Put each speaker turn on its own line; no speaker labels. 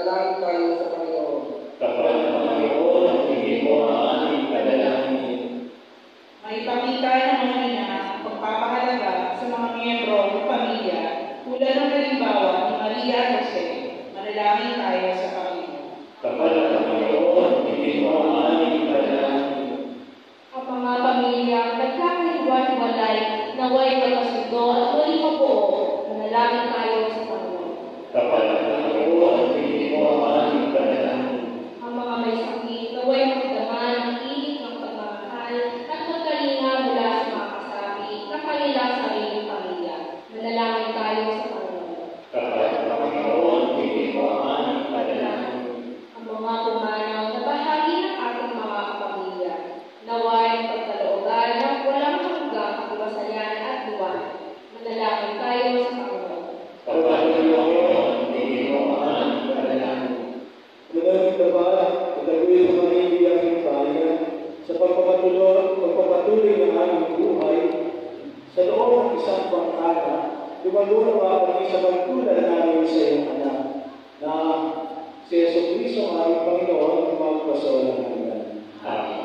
manalangin tayo sa Panginoon.
Kapag ang Panginoon, hindi mo ang aming panalangin.
Maipakita ng mga ina ang pagpapahalaga sa mga miyembro ng pamilya tulad ng halimbawa ni Maria at Jose. Manalangin tayo sa Panginoon.
Kapag ang Panginoon, hindi mo ang aming panalangin.
Ang mga pamilya nagkakahiwa-hiwalay naway magkasundo at muling mabuo. Manalangin tayo sa Panginoon.
Kapag ang Panginoon, hindi mo ang aming panalangin.
Ang mga may sakit naway magdaman ang init ng pagmamahal at magkalinga mula sa mga kasapi ng kanilang sariling pamilya. Manalangin tayo sa Panginoon.
Kapag ang Panginoon, hindi mo ang aming panalangin.
Ang mga pumanaw na bahagi ng ating mga kapamilya naway pagkalooban ng walang hanggang kapiwasayan at luwan. Manalangin tayo sa Panginoon.
Kapag ang Panginoon, hindi mo ang aming panalangin.
Manalangin ka ba, itaguloy sa mga ibigay tayo sa pagpapatuloy ng aming buhay sa loob ng isang pangkata, lumalawa kami sa pagtulad namin sa iyong anak na si Jesucristo ang aming Panginoon at magpasawalang hanggan.
Amen.